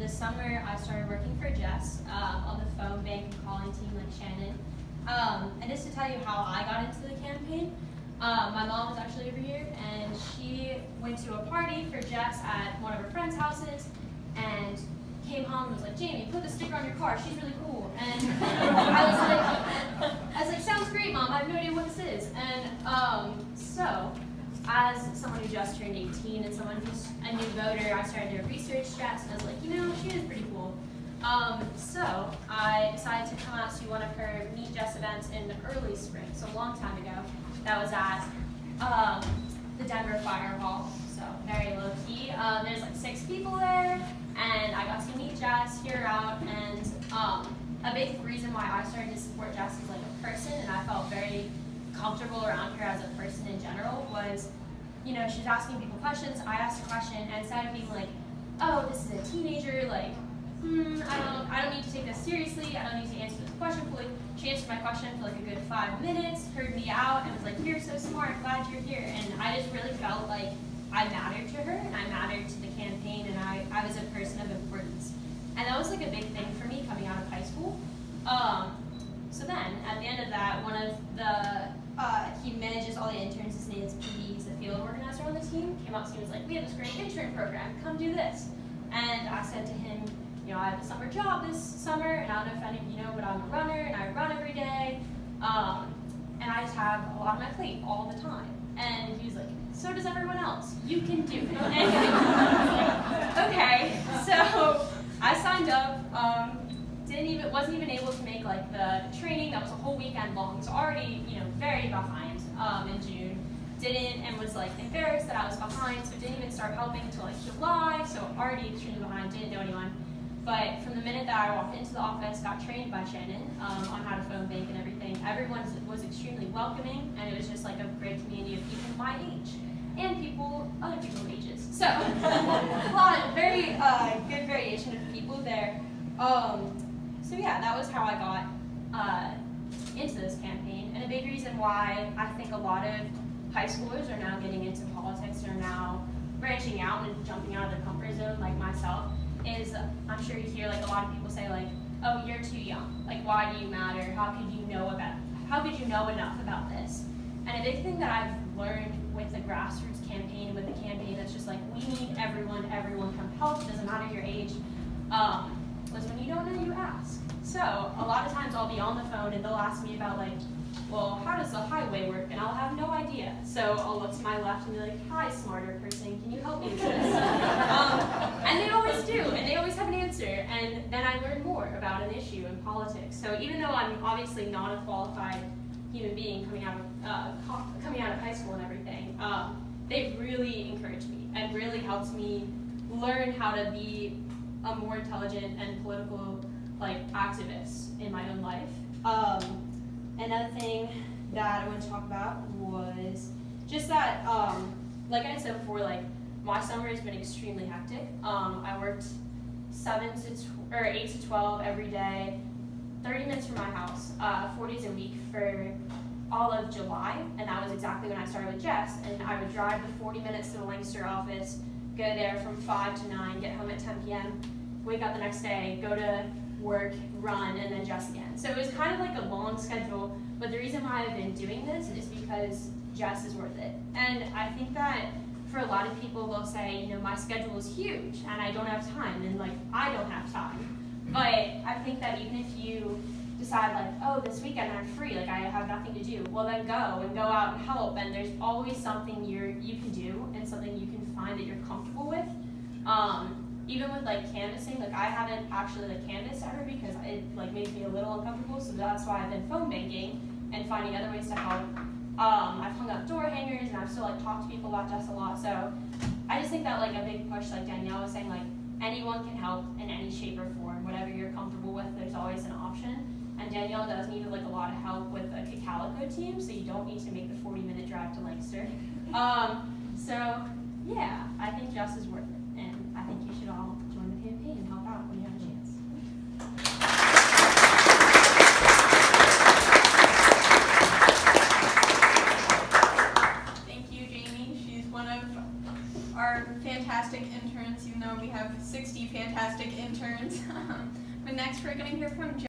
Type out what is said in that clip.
this summer I started working for Jess on the phone bank and calling team like Shannon. And just to tell you how I got into the campaign, my mom was actually over here, and she went to a party for Jess at one of her friends' houses, and came home and was like, Jamie, put the sticker on your car, she's really cool. And I was like, sounds great, Mom, I have no idea what this is. And so, as someone who just turned 18 and someone who's a new voter, I started to research Jess, and I was like, she is pretty cool. So I decided to come out to one of her Meet Jess events in the early spring, so a long time ago. That was at the Denver Fire Hall, so very low key. There's like 6 people there, and I got to meet Jess, hear her out, and a big reason why I started to support Jess as like a person, and I felt very comfortable around her as a person in general, was, she was asking people questions. I asked a question, and instead of being like, oh, this is a teenager, like, I don't need to take this seriously, I don't need to answer this question fully. She answered my question for like a good 5 minutes, heard me out, and was like, you're so smart, glad you're here. And I just really felt like I mattered to her, and I mattered to the campaign, and I was a person of importance. And that was like a big thing for me coming out of high school. So then, at the end of that, one of he manages all the interns, his name is PD, he's the field organizer on the team, came up to me and was like, we have this great intern program, come do this. And I said to him, I have a summer job this summer, and I don't know if any of you know, but I'm a runner, and I run every day, and I just have a lot on my plate all the time. And he was like, so does everyone else. You can do it. And okay, so I signed up, wasn't even able to make like the training. That was a whole weekend long, so already, very behind in June. And was like embarrassed that I was behind, so didn't even start helping until like July, so already extremely behind, didn't know anyone. But from the minute that I walked into the office, got trained by Shannon on how to phone bank and everything, everyone was extremely welcoming, and it was just like a great community of people my age and other people's ages. So a lot of very good variation of people there. So yeah, that was how I got into this campaign, and a big reason why I think a lot of high schoolers are now getting into politics, and are now branching out and jumping out of their comfort zone, like myself, is I'm sure you hear like a lot of people say like, oh, you're too young. Like, why do you matter? How could you know enough about this? And a big thing that I've learned with the grassroots campaign and with the campaign that's just like, we need everyone come help, doesn't matter your age, was when you don't know, you ask. So a lot of times I'll be on the phone and they'll ask me about like, well, how does the highway work? And I'll have no idea. So I'll look to my left and be like, hi, smarter person, can you help me with this? And they always do, and they always have an answer. And then I learn more about an issue in politics. So even though I'm obviously not a qualified human being coming out of high school and everything, they've really encouraged me and really helped me learn how to be a more intelligent and political activist in my own life. Another thing that I want to talk about was just that, like I said before, my summer has been extremely hectic. I worked 8 to 12 every day, 30 minutes from my house, 4 days a week for all of July, and that was exactly when I started with Jess. And I would drive the 40 minutes to the Lancaster office, go there from 5 to 9, get home at 10 p.m., wake up the next day, go to work, run, and then Jess again. So it was kind of like a long schedule, but the reason why I've been doing this is because Jess is worth it. And I think that for a lot of people, they'll say, my schedule is huge and I don't have time, and I don't have time. But I think that even if you decide oh, this weekend I'm free, I have nothing to do, well then go out and help, and there's always something you can do and something you can find that you're comfortable with. Even with canvassing, I haven't actually canvassed ever because it makes me a little uncomfortable, so that's why I've been phone banking and finding other ways to help. I've hung up door hangers, and I've still talked to people about Jess a lot, so I just think that a big push, like Danielle was saying, anyone can help in any shape or form, whatever you're comfortable with, there's always an option. And Danielle does need a lot of help with the Calico team, so you don't need to make the 40-minute drive to Lancaster. So yeah, I think Jess is worth it, and I think you should all join the campaign and help out when you have a chance. Thank you, Jamie. She's one of our fantastic fantastic interns, even though we have 60 fantastic interns. But next we're going to hear from Jess.